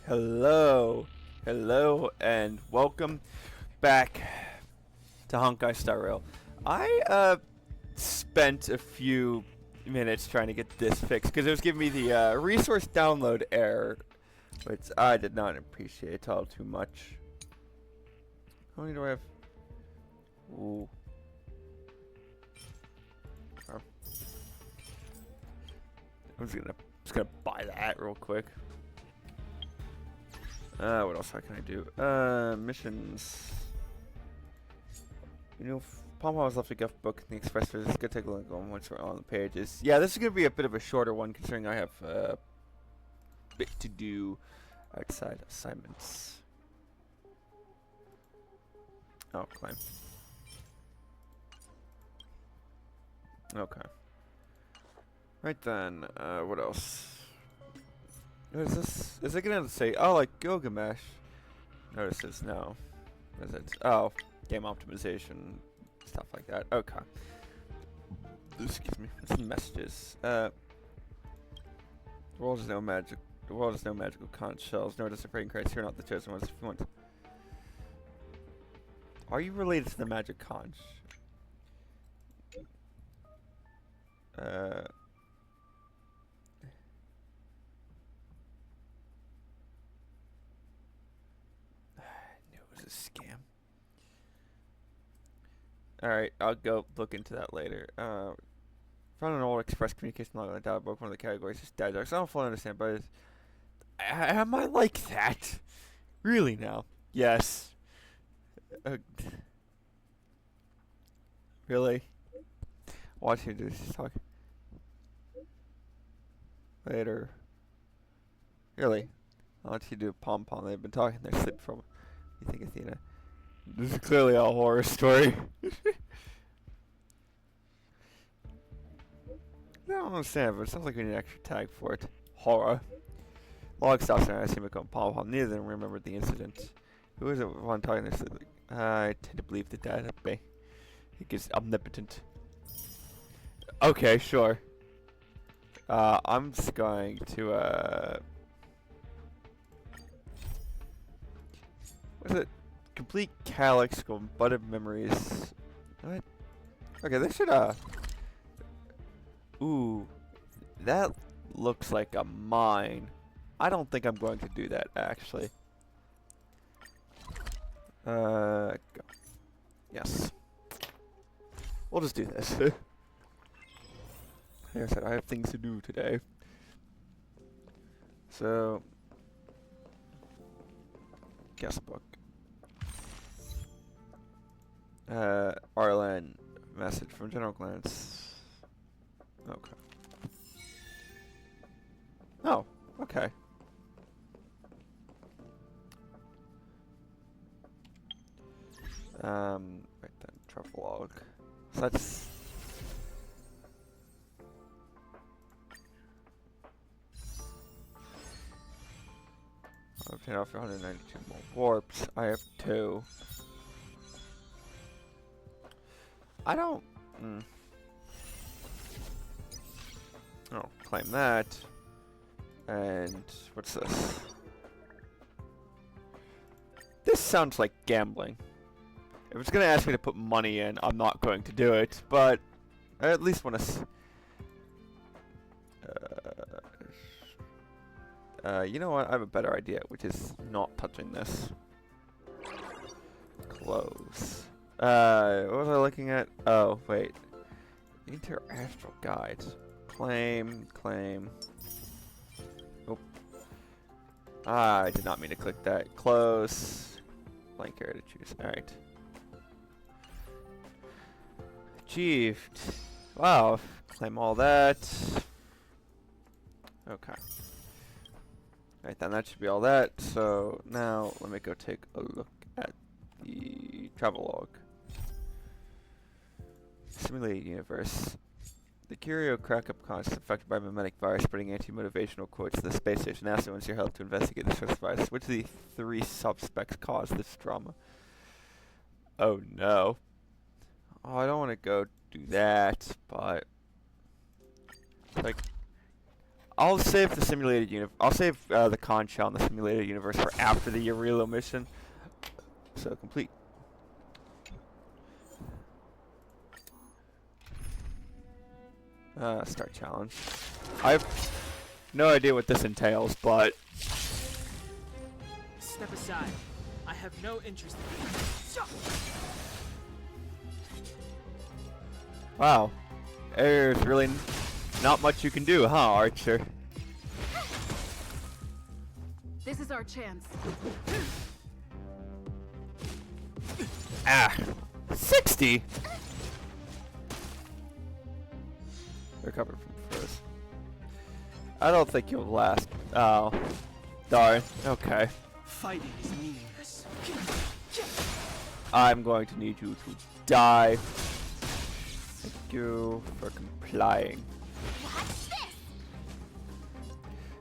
Hello, hello, and welcome back to Honkai Star Rail. I spent a few minutes trying to get this fixed because it was giving me the resource download error, which I did not appreciate all too much. How many do I have? Ooh. Oh. I'm just gonna buy that real quick. What else can I do? Missions. You know, Pom Pom has left a gift book in the express for this. Go take a look once we're on the pages. Yeah, this is gonna be a bit of a shorter one considering I have a bit to do outside assignments. Oh, claim. Okay. Right then, what else? What is this? Is it gonna say, oh, like Gilgamesh? Notices, no. What is it? Oh, game optimization, stuff like that. Okay. Excuse me. Some messages. The world is no magic. The world is no magical conch shells, nor does the praying Christ. You're not the chosen ones. If you want. Are you related to the magic conch? I knew it was a scam. Alright, I'll go look into that later. Found an old express communication log on the dial book. One of the categories is dad jokes. I don't fully understand, but am I like that? Really now? Yes. Really? Watch you do this talk later. Really? I'll let you do Pom Pom. They've been talking their sleep from. You think Athena? This is clearly a horror story. I don't understand, but it sounds like we need an extra tag for it. Horror. Log stops and I see him become Pom Pom. Neither of them remembered the incident. Who is it one talking their sleep? I tend to believe the dad at bay. He is omnipotent. Okay, sure. I'm just going to, what is it? Complete Calyx, Budded Memories. What? Okay, they should, ooh. That looks like a mine. I don't think I'm going to do that, actually. Go. Yes. We'll just do this. Like I said, I have things to do today. So, guest book. Arlen, message from General Glance. Okay. Oh, okay. Right then, travel log. So that's... I'll obtain off 192 more warps. I have 2. I don't... Oh, claim that. And what's this? This sounds like gambling. If it's gonna ask me to put money in, I'm not going to do it, but I at least want to... you know what? I have a better idea, which is not touching this. Close. What was I looking at? Oh, wait. Inter-astral guides. Claim, claim. Oh. I did not mean to click that. Close. Blank area to choose. Alright. Achieved. Wow. Claim all that. Okay. Alright, then that should be all that. So now let me go take a look at the travel log. Simulated universe. The Curio crack-up con is affected by mimetic virus, spreading anti-motivational quotes to the space station. NASA wants your help to investigate the source virus. Which of the 3 suspects caused this drama? Oh no. Oh, I don't want to go do that, but... Like... I'll save the simulated I'll save the con shell in the simulated universe for after the Urelo mission. So complete. Start challenge. I have no idea what this entails, but step aside. I have no interest in you. Wow. There's really not much you can do, huh, Archer? This is our chance. Ah. 60? Recover from first. I don't think you'll last. Oh. Darn. Okay. Fighting is meaningless. I'm going to need you to die. Thank you for complying. Watch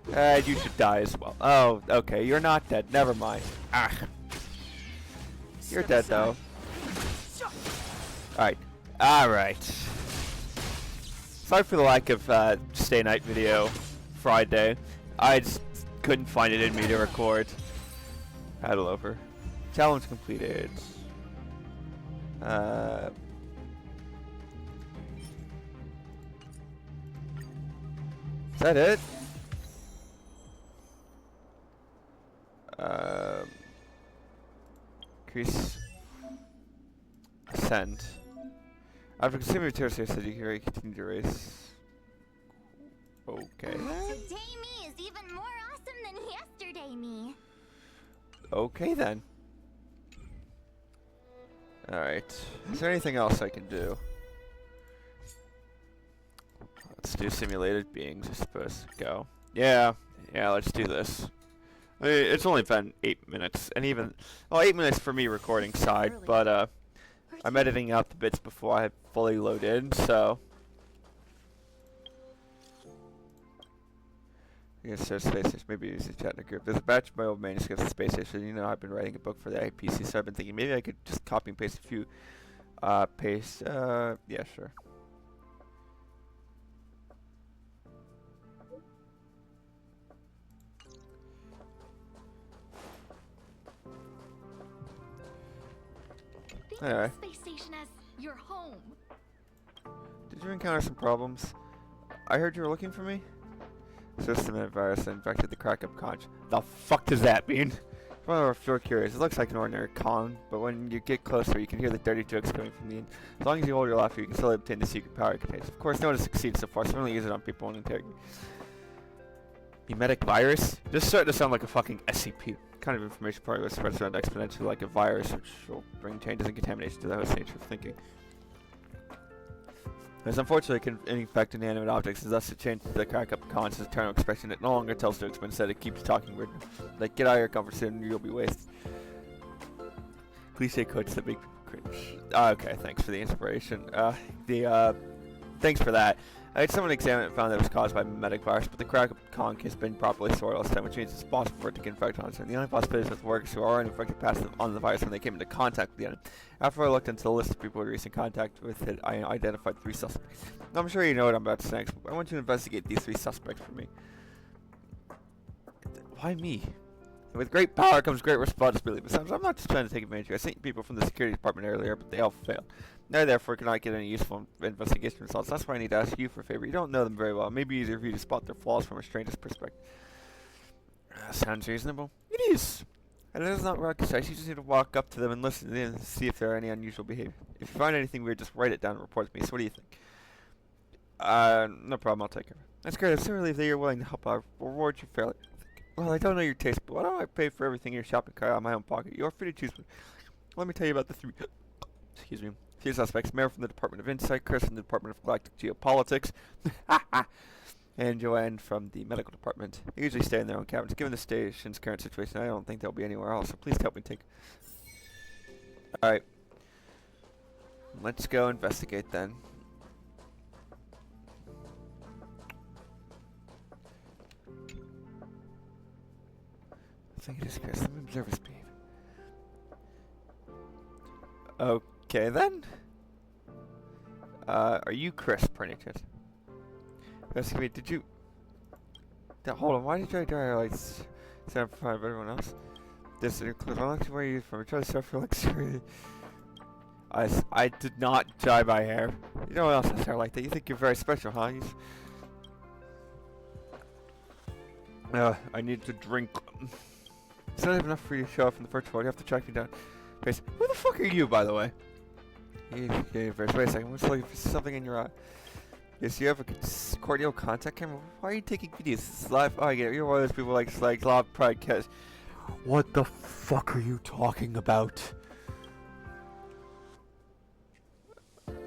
this. And you should die as well. Oh, okay. You're not dead. Never mind. Ah. You're dead though. Alright. Alright. Sorry for the lack of stay night video Friday. I just couldn't find it in me to record. Battle over. Challenge completed. Is that it? Increase. Ascend. After consuming materials, said you can continue to race. Okay. Today me is even more awesome than yesterday me. Okay then. Alright. Is there anything else I can do? Let's do simulated beings, I suppose. Go. Yeah, let's do this. I mean, it's only been 8 minutes, and even, well, 8 minutes for me recording side, but I'm editing out the bits before I fully load in, so. I guess there's space station, maybe use the chat in a group. There's a batch of my old manuscripts at the space station. You know, I've been writing a book for the IPC, so I've been thinking maybe I could just copy and paste a few, yeah, sure. Think Anyway. of the space station as your home. Did you encounter some problems? I heard you were looking for me? System virus infected the crack-up conch. The fuck does that mean? Well, if you're curious, it looks like an ordinary con, but when you get closer, you can hear the dirty jokes coming from the end. As long as you hold your laughter, you can still obtain the secret power it contains. Of course, no one has succeeded so far, so only use it on people and interrogate. Emetic virus? This is starting to sound like a fucking SCP. Kind of information probably spreads around exponentially like a virus, which will bring changes and contamination to the host nature of thinking. As unfortunately can infect inanimate objects, and thus it changes the crack-up con's eternal expression. It no longer tells jokes, but instead it keeps talking weird. Like, get out of your comfort zone, you'll be wasted. Cliche quotes that make people cringe. Okay, thanks for the inspiration. Thanks for that. I had someone examine it and found that it was caused by mimetic virus, but the crack-up con has been properly stored all this time, which means it's possible for it to get infected on its own. The only possibility is with workers who are uninfected passed on the virus when they came into contact with the enemy. After I looked into the list of people in recent contact with it, I identified 3 suspects. I'm sure you know what I'm about to say next, but I want you to investigate these 3 suspects for me. Why me? With great power comes great responsibility. Besides, I'm not just trying to take advantage of you. I sent people from the security department earlier, but they all failed. I therefore cannot get any useful investigation results. That's why I need to ask you for a favor. You don't know them very well. It may be easier for you to spot their flaws from a stranger's perspective. Sounds reasonable. It is. And it is not rocket science. You just need to walk up to them and listen to them and see if there are any unusual behavior. If you find anything weird, just write it down and report it to me. So what do you think? No problem. I'll take care of it. That's great. I'm so relieved that you're willing to help. I'll reward you fairly. Well, I don't know your taste, but why don't I pay for everything in your shopping cart out of my own pocket? You're free to choose. Let me tell you about the 3... Excuse me. 3 suspects. Mayor from the Department of Insight, Chris from the Department of Galactic Geopolitics, and Joanne from the Medical Department. They usually stay in their own cabins. Given the station's current situation, I don't think they'll be anywhere else, so please help me take... Alright. Let's go investigate then. I think it is Chris. Let me observe his behavior. Okay then. Are you Chris, per any chance? Investigate. Did you Hold on, why did you try like stand in front of everyone else? This includes how much where you from? Try to start for luxury. I did not dye my hair. You know what else has hair like that? You think you're very special, huh? I need to drink. It's not even enough for you to show up in the virtual world. You have to track me down. Face. Who the fuck are you, by the way? Universe. Wait a second. What's like something in your eye? Yes, you have a cordial contact camera. Why are you taking videos? It's live. Oh, I get it. You're one of those people like loud pride cast. What the fuck are you talking about?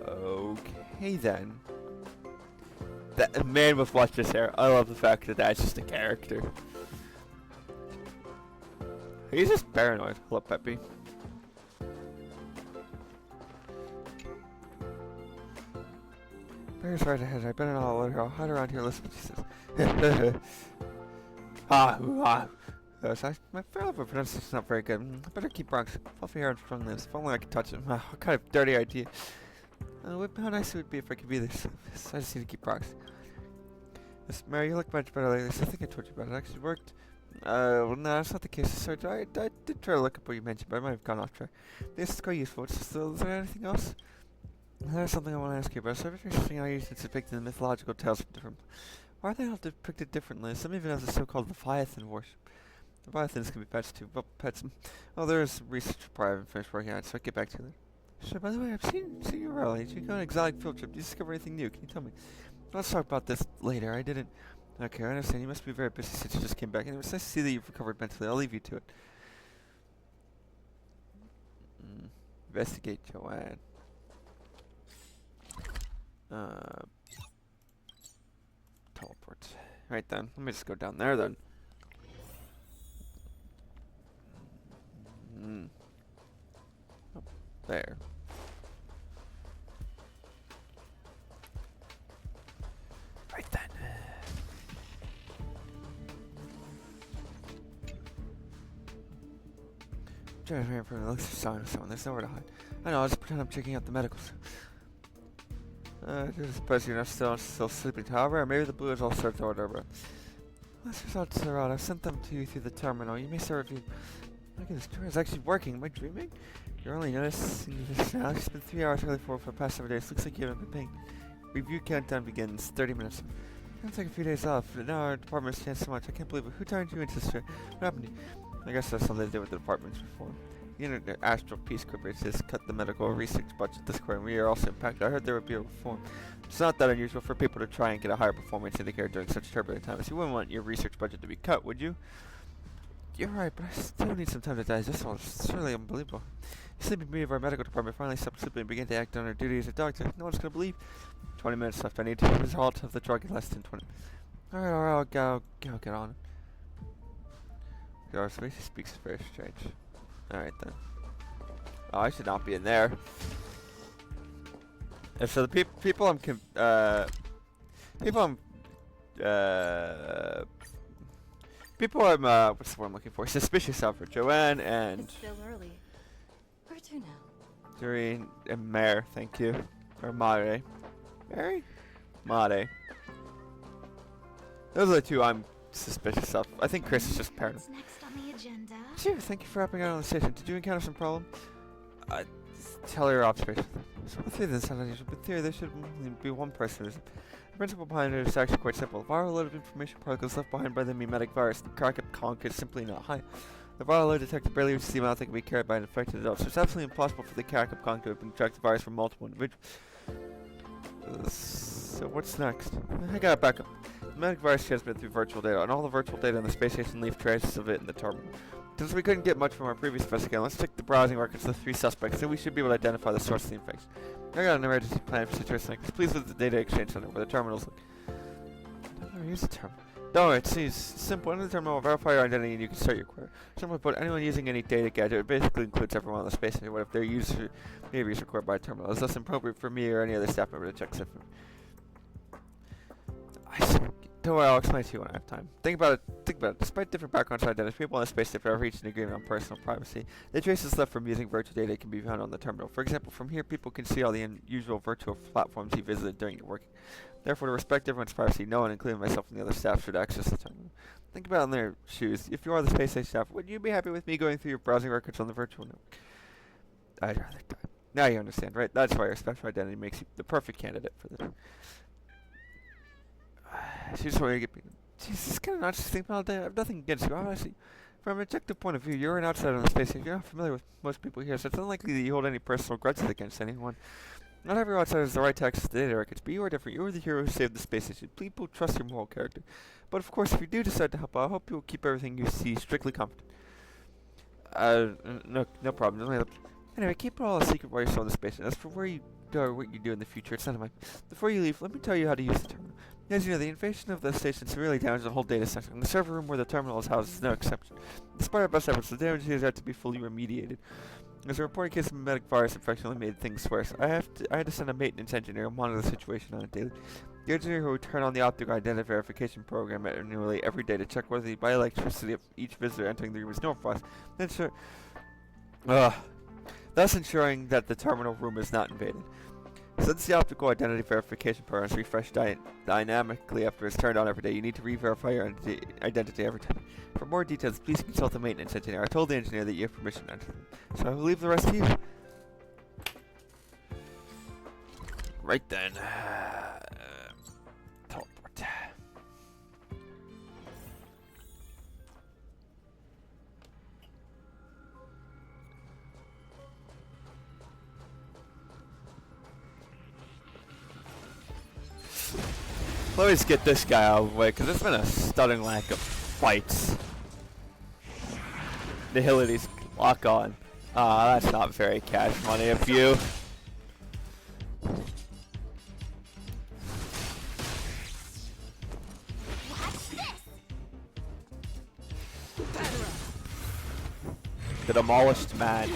Okay then. That man with luscious hair. I love the fact that that's just a character. He's just paranoid. Hello, Peppy. Bear's right ahead. I better not let her. I'll hide around here and listen to what she says. My fair level pronunciation's not very good. I better keep Bronx. Fluffy hair and strong lips. If only I could touch him. What kind of dirty idea. How nice it would be if I could be this. I just need to keep Bronx. Yes, Mary, you look much better lately. I think I told you about it. It actually worked. Well, no, that's not the case. So I did try to look up what you mentioned, but I might have gone off track. This is quite useful. Is there anything else? There's something I want to ask you about. So every interesting how you depict in the mythological tales from different. Why are they all depicted differently? Some even have the so-called Leviathan worship. Leviathans can be pets too. Well, pets. Oh, there's research report I haven't finished working on, so I'll get back to you later. Sure. By the way, I've seen you earlier. Did you go on an exotic field trip? Did you discover anything new? Can you tell me? Let's talk about this later. I didn't. Okay, I understand. You must be very busy since you just came back. And it was nice to see that you've recovered mentally. I'll leave you to it. Investigate Joanne. Teleport. Right then. Let me just go down there then. Up there. Right then. Trying to hurry from the looks of someone. There's nowhere to hide. I know, I'll just pretend I'm checking out the medicals. Just suppose you're still sleeping. However, maybe the blue is all sorts of whatever. Let's results are out. I've sent them to you through the terminal. You may start reviewing. Look at this tour is actually working. Am I dreaming? You're only noticing this now. It's been 3 hours early for the past 7 days. Looks like you haven't been paying. Review countdown begins. 30 minutes. I'm gonna take a few days off, but now our department has changed so much. I can't believe it. Who turned you into this? What happened to you? I guess that's something to do with the department's reform. The Astral Peace Corporation has cut the medical research budget this quarter, and we are also impacted. I heard there would be a reform. It's not that unusual for people to try and get a higher performance indicator during such turbulent times. You wouldn't want your research budget to be cut, would you? You're right, but I still need some time to digest this one. It's really unbelievable. The sleeping beauty of our medical department finally stopped sleeping and began to act on her duty as a doctor. No one's gonna believe. 20 minutes left. I need to result of the drug in less than 20. Alright, I'll get on it. Your space speaks very strange. Alright then. Oh, I should not be in there. And so the people I'm what's the word I'm looking for? Suspicious of are Joanne and It's still early. Where to now? Doreen and Mare, thank you. Or Mare. Mary? Mare. Those are the two I'm suspicious of. I think Chris is just paranoid. What's next on the agenda? Sure, thank you for helping out on the station. Did you encounter some problem? Tell your observation. So with theory, this sounds unusual, but theory there should only be one person. The principle behind it is actually quite simple. The viral load of information particles left behind by the mimetic virus, the crack up conk is simply not high. The viral load detector barely reaches the amount that can be carried by an infected adult, so it's absolutely impossible for the crack up conk to have contract the virus from multiple individuals. So what's next? I got a backup. The mimetic virus transmitted through virtual data, and all the virtual data in the space station leave traces of it in the terminal. Since we couldn't get much from our previous investigation, let's check the browsing records of the 3 suspects, so we should be able to identify the source of the infection. I got an emergency plan for situations like this. Please visit the data exchange center where the terminals look. I've never used the terminal. No, it's simple. Enter the terminal, verify your identity, and you can start your query. Simply put, anyone using any data gadget, it basically includes everyone on the space station. What if their user behavior is recorded by a terminal? It's thus appropriate for me or any other staff member to check stuff. Don't worry, I'll explain it to you when I have time. Think about it. Despite different backgrounds and identities, people on the space station have reached an agreement on personal privacy. The traces left from using virtual data can be found on the terminal. For example, from here, people can see all the unusual virtual platforms you visited during your working. Therefore, to respect everyone's privacy, no one, including myself and the other staff, should access the terminal. Think about it in their shoes. If you are the space station staff, would you be happy with me going through your browsing records on the virtual network? I'd rather die. Now you understand, right? That's why your special identity makes you the perfect candidate for this. She just wanted to get me. Jeez, this kind of not just thinking about that. I have nothing against you, honestly. From an objective point of view, you're an outsider on the space station. You're not familiar with most people here, so it's unlikely that you hold any personal grudges against anyone. Not every outsider has the right to access the data records, but you are different. You are the hero who saved the space station. People trust your moral character. But of course, if you do decide to help out, I hope you will keep everything you see strictly confidential. No problem. Anyway, keep it all a secret while you're still in the space station. As for where you go or what you do in the future, it's none of mine. Before you leave, let me tell you how to use the terminal. As you know, the invasion of the station severely damaged the whole data center, and the server room where the terminal is housed is no exception. Despite our best efforts, the damage has had to be fully remediated. As a reported case of memetic virus infection only made things worse, I had to send a maintenance engineer to monitor the situation on a daily. The engineer who would turn on the optical identity verification program nearly every day to check whether the bioelectricity of each visitor entering the room is normal. Thus ensuring that the terminal room is not invaded. Since the optical identity verification program is refreshed dynamically after it's turned on every day, you need to re-verify your identity every time. For more details, please consult the maintenance engineer. I told the engineer that you have permission to enter them, so I will leave the rest to you. Right then. Teleport. Let me just get this guy out of the way, because there's been a stunning lack of fights. Nihility's lock on. Ah, that's not very cash money of you. The demolished man.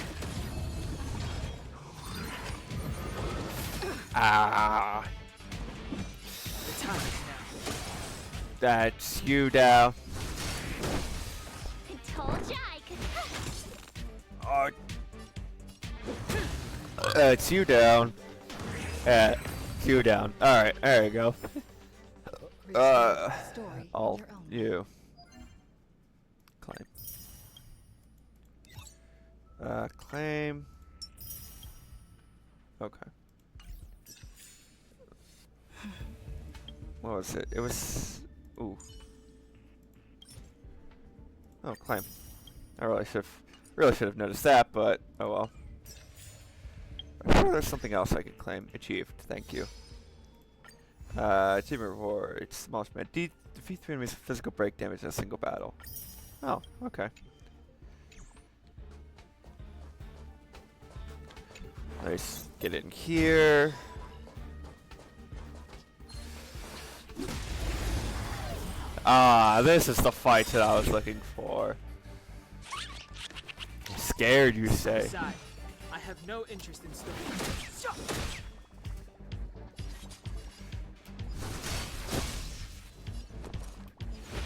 Ah. That's you down. I told ya I could. That's you down. It's you down. Alright, there you go. All you. Claim. Claim. Okay. What was it? It was... Ooh. Oh, claim. I really should have noticed that, but oh well. I'm sure there's something else I could claim. Achieved. Thank you. Achievement reward. It's smallest man. Defeat 3 enemies with physical break damage in a single battle. Oh, okay. Nice. Get in here. Ah, this is the fight that I was looking for. Scared, you say? Decide. I have no interest in story.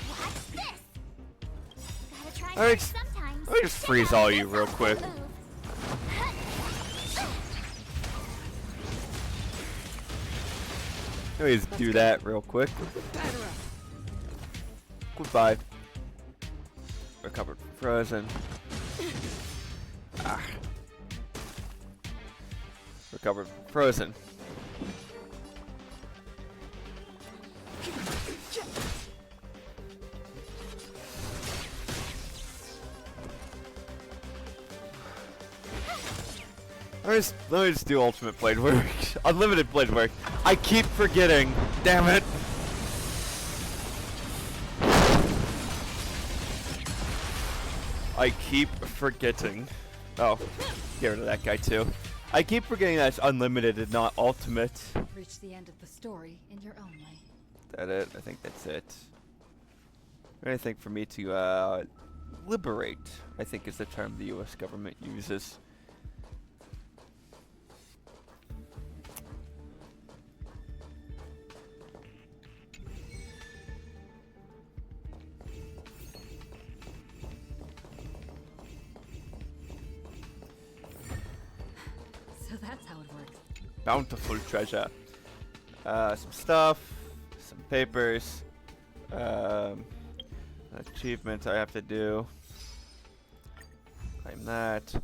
What's this? Gotta try Alright, that sometimes. let me just freeze all you real quick. Let me just do that real quick. Goodbye. Recovered from frozen. Ah. Recovered from frozen. Let me just do ultimate blade work. Unlimited blade work. I keep forgetting. Damn it. I keep forgetting. Oh, get rid of that guy too. I keep forgetting that it's unlimited and not ultimate. Reach the end of the story in your own way. Is that it? I think that's it. Anything for me to liberate, I think is the term the US government uses. So that's how it works. Bountiful treasure. Some stuff. papers, achievements I have to do. Claim that.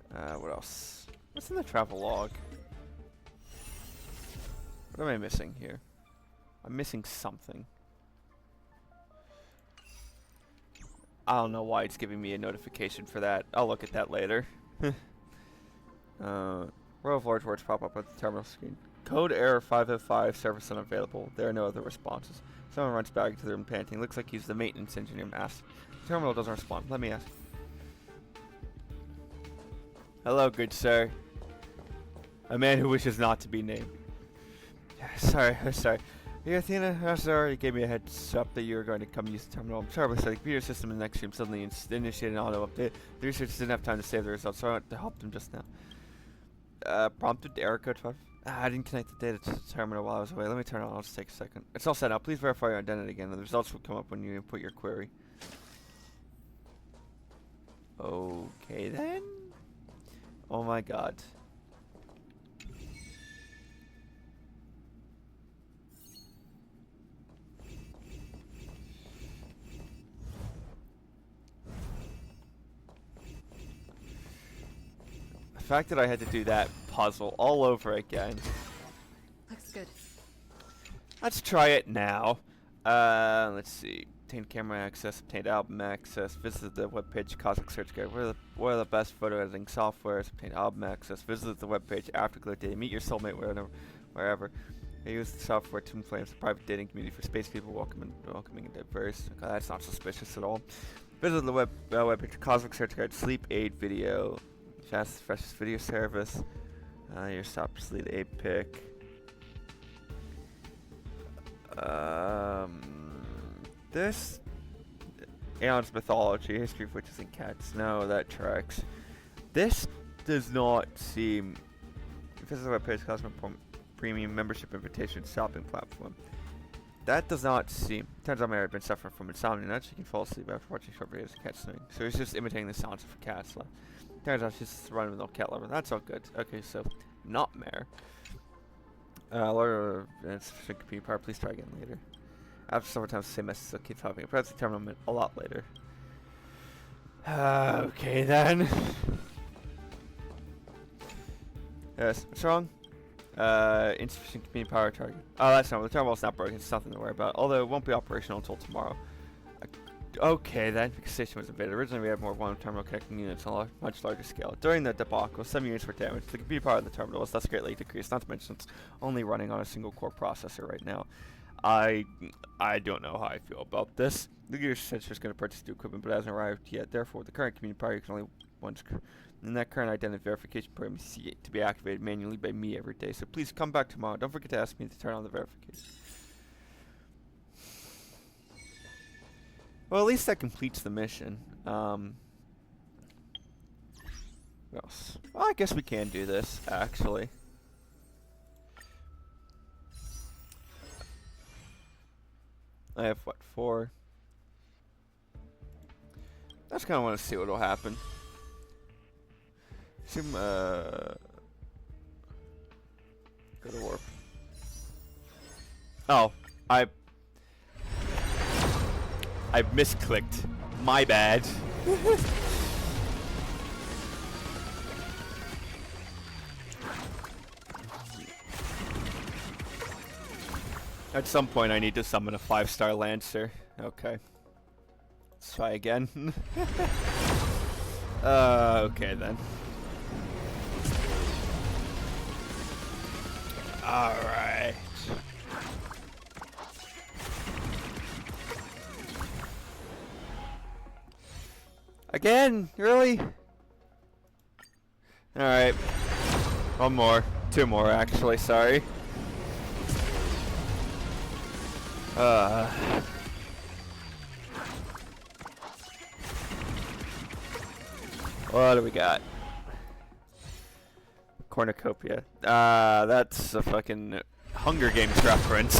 What else? What's in the travel log? What am I missing here? I'm missing something. I don't know why it's giving me a notification for that. I'll look at that later. Row of large words pop up at the terminal screen. Code error 505, service unavailable. There are no other responses. Someone runs back into the room panting. Looks like he's the maintenance engineer. Asked. The terminal doesn't respond. Let me ask. Hello, good sir. A man who wishes not to be named. Sorry. Yeah, Athena, sorry, you gave me a heads up that you were going to come use the terminal. I'm sorry, but the computer system in the next room suddenly initiated an auto update. The researchers didn't have time to save the results, so I went to help them just now. Prompted error code 5. I didn't connect the data to the terminal while I was away. Let me turn it on. I'll just take a second. It's all set now. Please verify your identity again. The results will come up when you input your query. Okay then. Oh my god. The fact that I had to do that puzzle all over again. Looks good. Let's try it now. Let's see. Obtained camera access, obtained album access, visited the webpage Cosmic Search Guide. What are the best photo editing softwares? Obtained album access, visited the webpage Afterglow Day. Meet your soulmate wherever. They use the software to influence the private dating community for space people, welcoming and diverse. Okay, that's not suspicious at all. Visit the webpage Cosmic Search Guide, sleep aid video, fastest, freshest video service. Your stop sleep aid pick. This Aeon's mythology, history of witches and cats. No, that tracks. This does not seem. Visit the webpage Cosmic Premium Membership Invitation Shopping Platform. That does not seem. Turns out Mary had been suffering from insomnia. Now she can fall asleep after watching short videos of cats snoring. So he's just imitating the sounds of cats. Turns out she's just running with no cat lover. That's all good. Okay, so not Mare. Lord, it's computer power. Please try again later. After several times the same message still keeps popping. Press the terminal a lot later. Okay then. Yes, what's wrong? Insufficient computing power target. Oh, that's not. The terminal's not broken. It's nothing to worry about. Although it won't be operational until tomorrow. Okay then, because the station was invaded. Originally we had more one terminal connecting units on a much larger scale. During the debacle, some units were damaged. The computer power of the terminal was thus greatly decreased, not to mention it's only running on a single core processor right now. I don't know how I feel about this. The gear sensor is going to purchase new equipment, but it hasn't arrived yet. Therefore, the current community power can only once, and that current identity verification program is yet to be activated manually by me every day. So please come back tomorrow. Don't forget to ask me to turn on the verification. Well, at least that completes the mission. What else? Well, I guess we can do this, actually. I have, what, 4? I just kind of want to see what will happen. Assume, go to warp. Oh, I misclicked. My bad. At some point I need to summon a 5-star Lancer. Okay. Let's try again. Okay then. Alright. Again? Really? Alright. One more. 2 more actually, sorry. What do we got? Cornucopia. That's a fucking Hunger Games reference.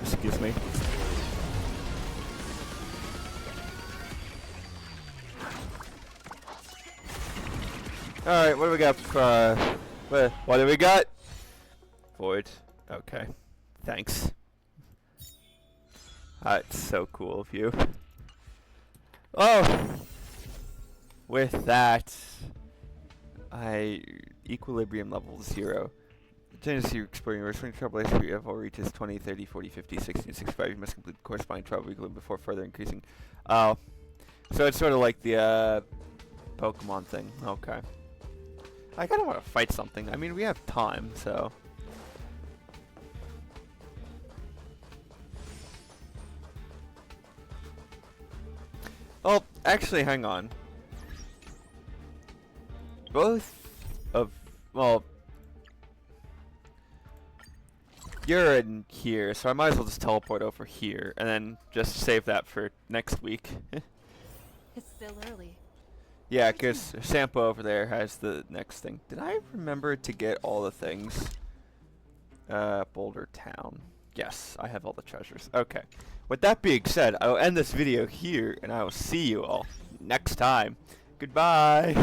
Excuse me. Alright, what do we got for What do we got? Void. Okay. Thanks. That's so cool of you. Oh! With that, equilibrium level 0. Changes to your exploring universe. When trouble HP level reaches 20, 30, 40, 50, 60, and 65, you must complete the corresponding travel equilibrium before further increasing. Oh. So it's sort of like the Pokemon thing. Okay. I kind of want to fight something. I mean, we have time, so... Oh, actually, hang on. Both of... Well... You're in here, so I might as well just teleport over here, and then just save that for next week. It's still early. Yeah, because Sampo over there has the next thing. Did I remember to get all the things? Boulder Town. Yes, I have all the treasures. Okay. With that being said, I will end this video here, and I will see you all next time. Goodbye!